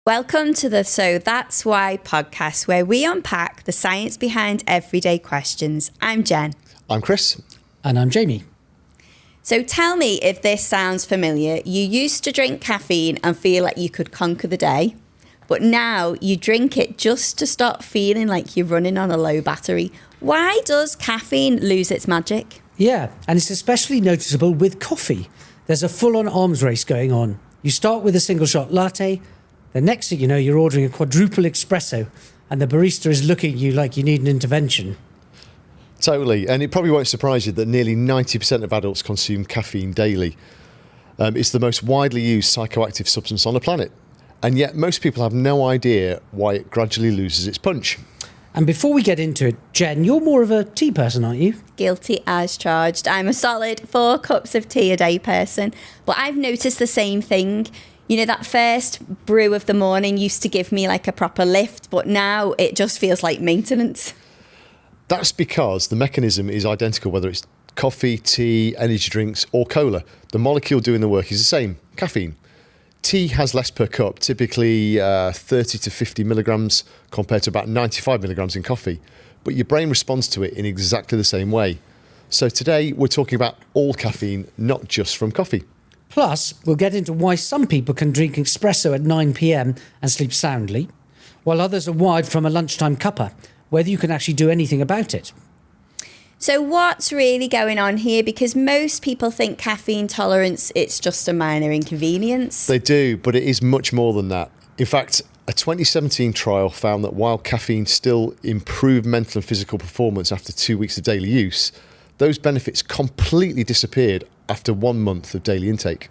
Welcome to the So That's Why podcast, where we unpack the science behind everyday questions. I'm Jen. I'm Chris. And I'm Jamie. So tell me if this sounds familiar. You used to drink caffeine and feel like you could conquer the day, but now you drink it just to stop feeling like you're running on a low battery. Why does caffeine lose its magic? Yeah, and it's especially noticeable with coffee. There's a full-on arms race going on. You start with a single-shot latte. The next thing you know, you're ordering a quadruple espresso and the barista is looking at you like you need an intervention. Totally. And it probably won't surprise you that nearly 90% of adults consume caffeine daily. It's the most widely used psychoactive substance on the planet. And yet most people have no idea why it gradually loses its punch. And before we get into it, Jen, you're more of a tea person, aren't you? Guilty as charged. I'm a solid 4 cups of tea a day person. But I've noticed the same thing. You know, that first brew of the morning used to give me like a proper lift, but now it just feels like maintenance. That's because the mechanism is identical, whether it's coffee, tea, energy drinks, or cola. The molecule doing the work is the same, caffeine. Tea has less per cup, typically 30 to 50 milligrams compared to about 95 milligrams in coffee. But your brain responds to it in exactly the same way. So today we're talking about all caffeine, not just from coffee. Plus, we'll get into why some people can drink espresso at 9 p.m. and sleep soundly, while others are wired from a lunchtime cuppa, whether you can actually do anything about it. So what's really going on here? Because most people think caffeine tolerance, it's just a minor inconvenience. They do, but it is much more than that. In fact, a 2017 trial found that while caffeine still improved mental and physical performance after 2 weeks of daily use, those benefits completely disappeared after 1 month of daily intake.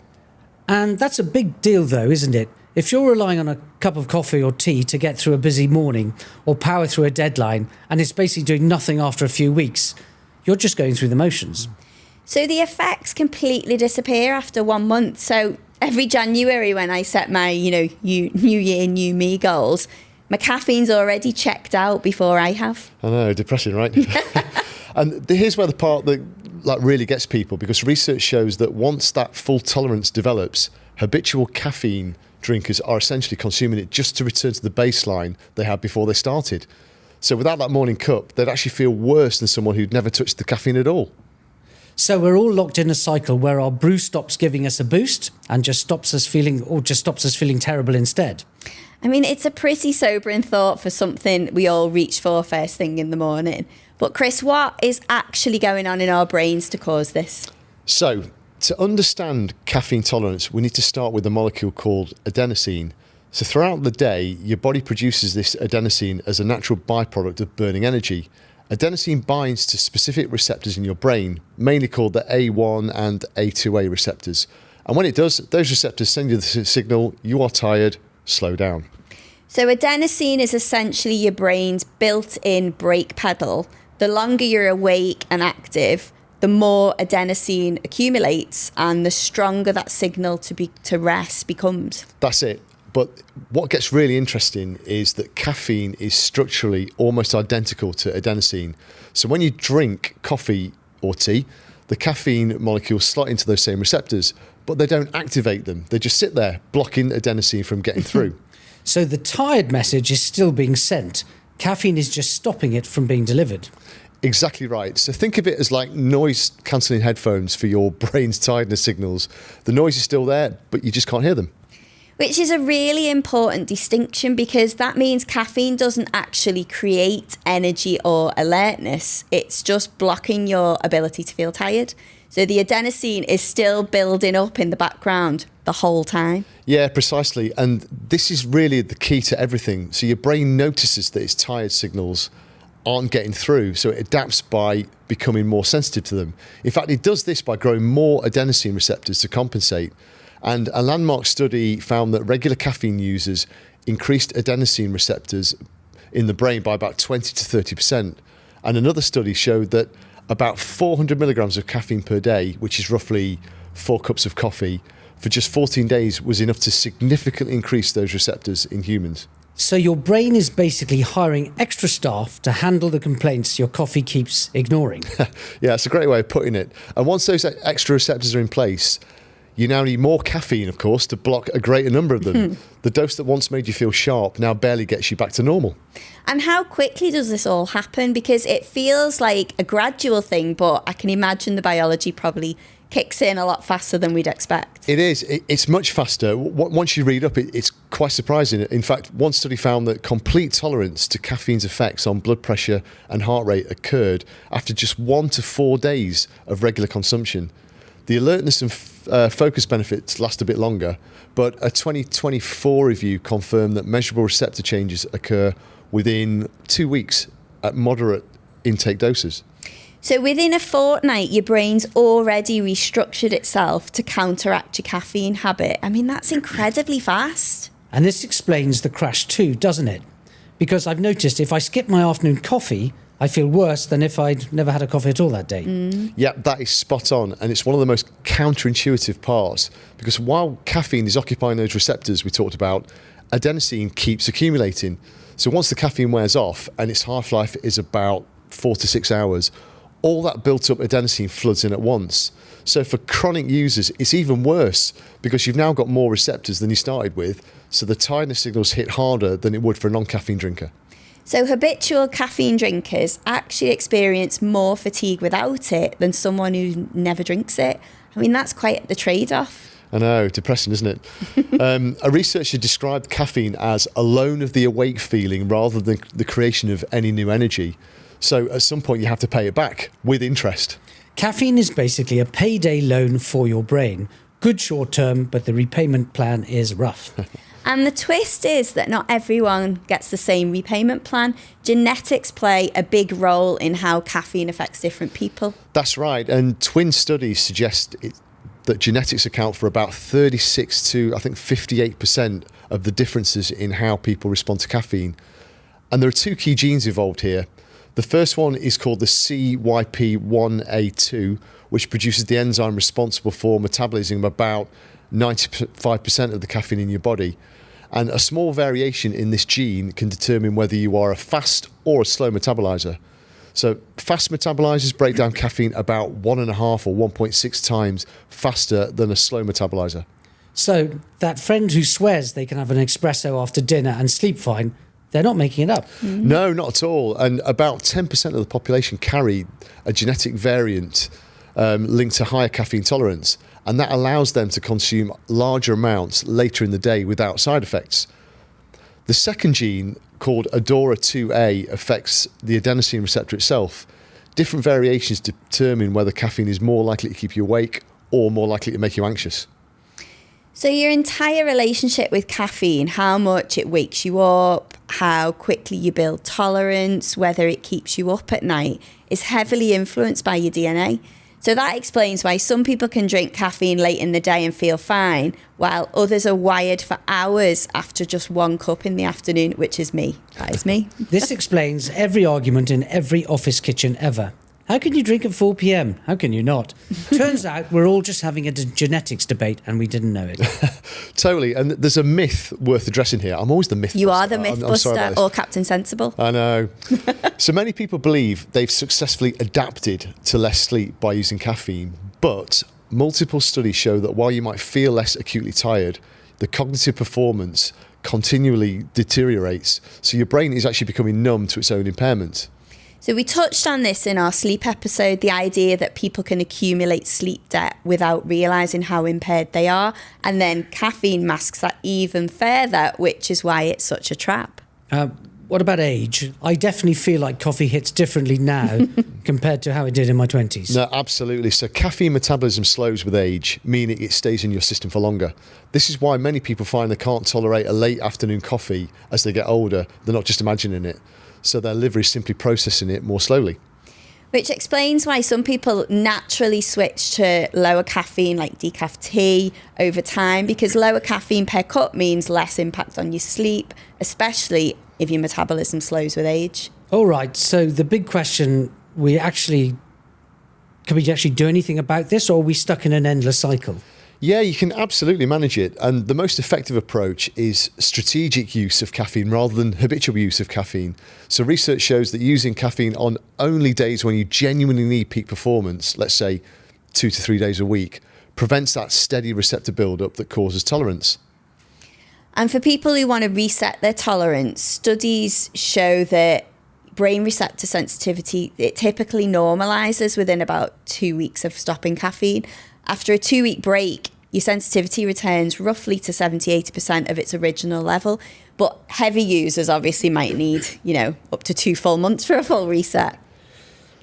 And that's a big deal though, isn't it? If you're relying on a cup of coffee or tea to get through a busy morning or power through a deadline, and it's basically doing nothing after a few weeks, you're just going through the motions. So the effects completely disappear after 1 month. So every January when I set my, new year, new me goals, my caffeine's already checked out before I have. I know, depressing, right? And here's where the part that really gets people, because research shows that once that full tolerance develops, habitual caffeine drinkers are essentially consuming it just to return to the baseline they had before they started. So without that morning cup, they'd actually feel worse than someone who'd never touched the caffeine at all. So we're all locked in a cycle where our brew stops giving us a boost and just stops us feeling terrible instead. I mean, it's a pretty sobering thought for something we all reach for first thing in the morning. But Chris, what is actually going on in our brains to cause this? So to understand caffeine tolerance, we need to start with a molecule called adenosine. So throughout the day, your body produces this adenosine as a natural byproduct of burning energy. Adenosine binds to specific receptors in your brain, mainly called the A1 and A2A receptors. And when it does, those receptors send you the signal, you are tired, slow down. So adenosine is essentially your brain's built-in brake pedal. The longer you're awake and active, the more adenosine accumulates and the stronger that signal to rest becomes. That's it. But what gets really interesting is that caffeine is structurally almost identical to adenosine. So when you drink coffee or tea, the caffeine molecules slot into those same receptors, but they don't activate them. They just sit there, blocking adenosine from getting through. So the tired message is still being sent. Caffeine is just stopping it from being delivered. Exactly right. So think of it as like noise-cancelling headphones for your brain's tiredness signals. The noise is still there, but you just can't hear them. Which is a really important distinction because that means caffeine doesn't actually create energy or alertness. It's just blocking your ability to feel tired. So the adenosine is still building up in the background the whole time. Yeah, precisely. And this is really the key to everything. So your brain notices that its tired signals aren't getting through, so it adapts by becoming more sensitive to them. In fact, it does this by growing more adenosine receptors to compensate. And a landmark study found that regular caffeine users increased adenosine receptors in the brain by about 20 to 30%. And another study showed that about 400 milligrams of caffeine per day, which is roughly 4 cups of coffee, for just 14 days was enough to significantly increase those receptors in humans. So your brain is basically hiring extra staff to handle the complaints your coffee keeps ignoring. Yeah, it's a great way of putting it. And once those extra receptors are in place, You now need more caffeine, of course, to block a greater number of them. The dose that once made you feel sharp now barely gets you back to normal. And how quickly does this all happen? Because it feels like a gradual thing, but I can imagine the biology probably kicks in a lot faster than we'd expect. It is. It's much faster. Once you read up, it's quite surprising. In fact, one study found that complete tolerance to caffeine's effects on blood pressure and heart rate occurred after just 1 to 4 days of regular consumption. The alertness and focus benefits last a bit longer, but a 2024 review confirmed that measurable receptor changes occur within 2 weeks at moderate intake doses. So within a fortnight, your brain's already restructured itself to counteract your caffeine habit. I mean, that's incredibly fast. And this explains the crash too, doesn't it? Because I've noticed if I skip my afternoon coffee, I feel worse than if I'd never had a coffee at all that day. Yeah, that is spot on. And it's one of the most counterintuitive parts, because while caffeine is occupying those receptors we talked about, adenosine keeps accumulating. So once the caffeine wears off, and its half-life is about 4 to 6 hours, all that built-up adenosine floods in at once. So for chronic users, it's even worse, because you've now got more receptors than you started with, so the tiredness signals hit harder than it would for a non-caffeine drinker. So habitual caffeine drinkers actually experience more fatigue without it than someone who never drinks it. I mean, that's quite the trade-off. I know, depressing, isn't it? A researcher described caffeine as a loan of the awake feeling rather than the creation of any new energy. So at some point you have to pay it back with interest. Caffeine is basically a payday loan for your brain. Good short term, but the repayment plan is rough. And the twist is that not everyone gets the same repayment plan. Genetics play a big role in how caffeine affects different people. That's right. And twin studies suggest that genetics account for about 36 to, I think, 58% of the differences in how people respond to caffeine. And there are 2 key genes involved here. The first one is called the CYP1A2, which produces the enzyme responsible for metabolism of about 95% of the caffeine in your body. And a small variation in this gene can determine whether you are a fast or a slow metabolizer. So fast metabolizers break down caffeine about 1.5 or 1.6 times faster than a slow metabolizer. So that friend who swears they can have an espresso after dinner and sleep fine, they're not making it up. No, not at all. And about 10% of the population carry a genetic variant linked to higher caffeine tolerance. And that allows them to consume larger amounts later in the day without side effects. The second gene, called ADORA2A, affects the adenosine receptor itself. Different variations determine whether caffeine is more likely to keep you awake or more likely to make you anxious. So your entire relationship with caffeine, how much it wakes you up, how quickly you build tolerance, whether it keeps you up at night, is heavily influenced by your DNA. So that explains why some people can drink caffeine late in the day and feel fine, while others are wired for hours after just 1 cup in the afternoon, which is me. That is me. This explains every argument in every office kitchen ever. How can you drink at 4 p.m? How can you not? Turns out we're all just having a genetics debate and we didn't know it. Totally. And there's a myth worth addressing here. I'm always the myth You buster. are the myth buster or Captain Sensible. I know. So many people believe they've successfully adapted to less sleep by using caffeine, but multiple studies show that while you might feel less acutely tired, the cognitive performance continually deteriorates. So your brain is actually becoming numb to its own impairment. So we touched on this in our sleep episode, the idea that people can accumulate sleep debt without realising how impaired they are. And then caffeine masks that even further, which is why it's such a trap. What about age? I definitely feel like coffee hits differently now compared to how it did in my 20s. No, absolutely. So caffeine metabolism slows with age, meaning it stays in your system for longer. This is why many people find they can't tolerate a late afternoon coffee as they get older. They're not just imagining it. So their liver is simply processing it more slowly. Which explains why some people naturally switch to lower caffeine like decaf tea over time, because lower caffeine per cup means less impact on your sleep, especially if your metabolism slows with age. All right, so the big question, can we actually do anything about this, or are we stuck in an endless cycle? Yeah, you can absolutely manage it. And the most effective approach is strategic use of caffeine rather than habitual use of caffeine. So research shows that using caffeine on only days when you genuinely need peak performance, let's say 2 to 3 days a week, prevents that steady receptor buildup that causes tolerance. And for people who want to reset their tolerance, studies show that brain receptor sensitivity, it typically normalizes within about 2 weeks of stopping caffeine. After a 2-week break, your sensitivity returns roughly to 70-80% of its original level. But heavy users obviously might need, up to 2 full months for a full reset.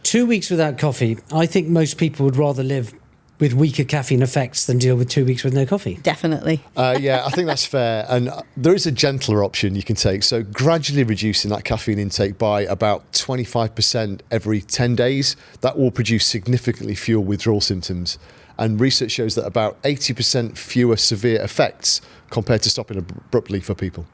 2 weeks without coffee. I think most people would rather live with weaker caffeine effects than deal with 2 weeks with no coffee. Definitely. Yeah, I think that's fair. And there is a gentler option you can take. So gradually reducing that caffeine intake by about 25% every 10 days, that will produce significantly fewer withdrawal symptoms. And research shows that about 80% fewer severe effects compared to stopping abruptly for people.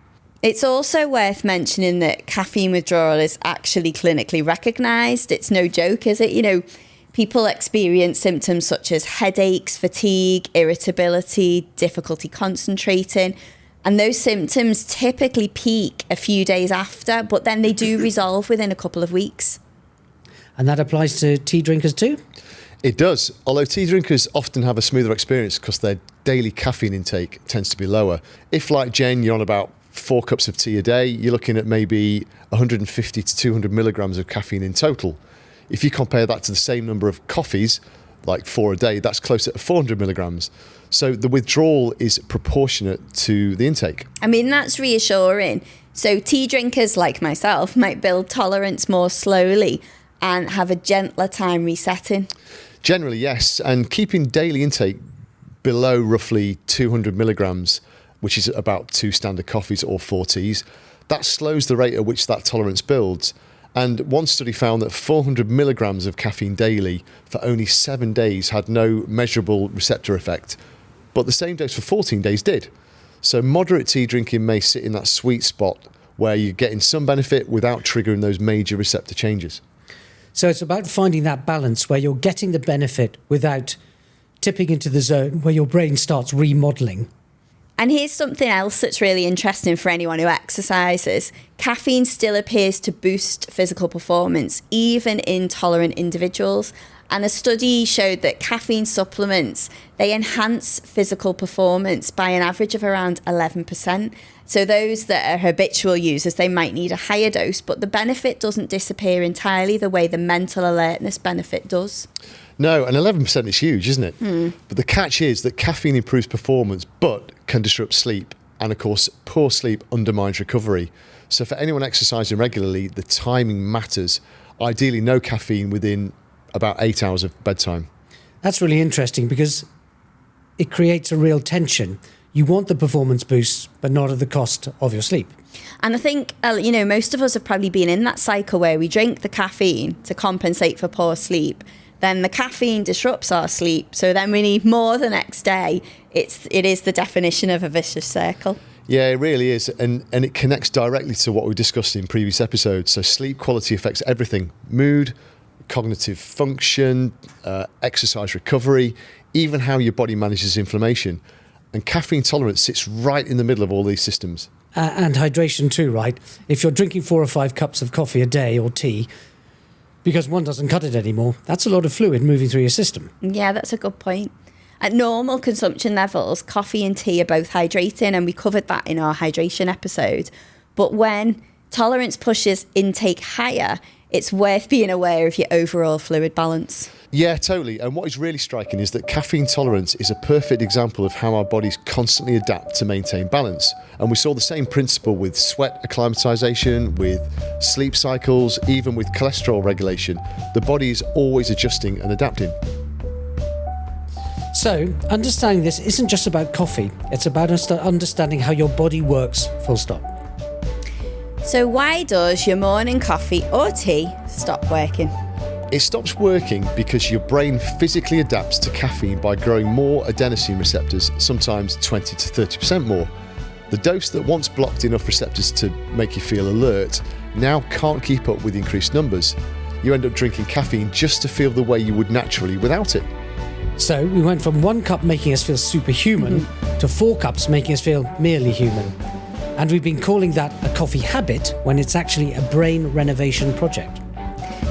It's also worth mentioning that caffeine withdrawal is actually clinically recognised. It's no joke, is it? People experience symptoms such as headaches, fatigue, irritability, difficulty concentrating. And those symptoms typically peak a few days after, but then they do resolve within a couple of weeks. And that applies to tea drinkers too? It does, although tea drinkers often have a smoother experience because their daily caffeine intake tends to be lower. If, like Jen, you're on about 4 cups of tea a day, you're looking at maybe 150 to 200 milligrams of caffeine in total. If you compare that to the same number of coffees, like 4 a day, that's closer to 400 milligrams. So the withdrawal is proportionate to the intake. I mean, that's reassuring. So tea drinkers like myself might build tolerance more slowly and have a gentler time resetting. Generally, yes. And keeping daily intake below roughly 200 milligrams, which is about 2 standard coffees or 4 teas, that slows the rate at which that tolerance builds. And one study found that 400 milligrams of caffeine daily for only 7 days had no measurable receptor effect, but the same dose for 14 days did. So moderate tea drinking may sit in that sweet spot where you're getting some benefit without triggering those major receptor changes. So it's about finding that balance where you're getting the benefit without tipping into the zone where your brain starts remodeling. And here's something else that's really interesting for anyone who exercises. Caffeine still appears to boost physical performance, even in tolerant individuals. And a study showed that caffeine supplements, they enhance physical performance by an average of around 11%. So those that are habitual users, they might need a higher dose, but the benefit doesn't disappear entirely the way the mental alertness benefit does. No, and 11% is huge, isn't it? But the catch is that caffeine improves performance, but can disrupt sleep. And of course, poor sleep undermines recovery. So for anyone exercising regularly, the timing matters. Ideally, no caffeine within about 8 hours of bedtime. That's really interesting because it creates a real tension. You want the performance boost, but not at the cost of your sleep. And I think, most of us have probably been in that cycle where we drink the caffeine to compensate for poor sleep. Then the caffeine disrupts our sleep, so then we need more the next day. It is the definition of a vicious circle. Yeah, it really is. And it connects directly to what we discussed in previous episodes. So sleep quality affects everything: mood, cognitive function, exercise recovery, even how your body manages inflammation. And caffeine tolerance sits right in the middle of all these systems. And hydration too, right? If you're drinking 4 or 5 cups of coffee a day or tea, because one doesn't cut it anymore, that's a lot of fluid moving through your system. Yeah, that's a good point. At normal consumption levels, coffee and tea are both hydrating, and we covered that in our hydration episode. But when tolerance pushes intake higher, it's worth being aware of your overall fluid balance. Yeah, totally. And what is really striking is that caffeine tolerance is a perfect example of how our bodies constantly adapt to maintain balance. And we saw the same principle with sweat acclimatization, with sleep cycles, even with cholesterol regulation. The body is always adjusting and adapting. So, understanding this isn't just about coffee. It's about understanding how your body works, full stop. So why does your morning coffee or tea stop working? It stops working because your brain physically adapts to caffeine by growing more adenosine receptors, sometimes 20 to 30% more. The dose that once blocked enough receptors to make you feel alert now can't keep up with increased numbers. You end up drinking caffeine just to feel the way you would naturally without it. So we went from 1 cup making us feel superhuman to 4 cups making us feel merely human. And we've been calling that a coffee habit when it's actually a brain renovation project.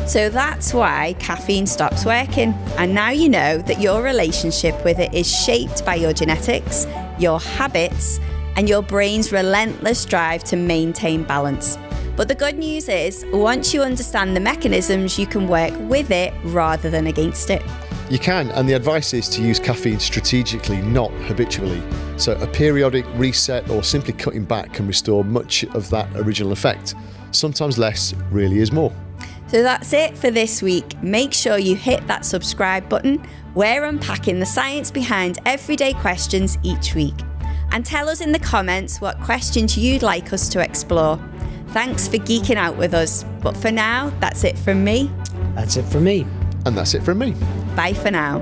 So that's why caffeine stops working. And now you know that your relationship with it is shaped by your genetics, your habits, and your brain's relentless drive to maintain balance. But the good news is, once you understand the mechanisms, you can work with it rather than against it. You can, and the advice is to use caffeine strategically, not habitually. So a periodic reset or simply cutting back can restore much of that original effect. Sometimes less really is more. So that's it for this week. Make sure you hit that subscribe button. We're unpacking the science behind everyday questions each week. And tell us in the comments what questions you'd like us to explore. Thanks for geeking out with us. But for now, that's it from me. That's it from me. And that's it from me. Bye for now.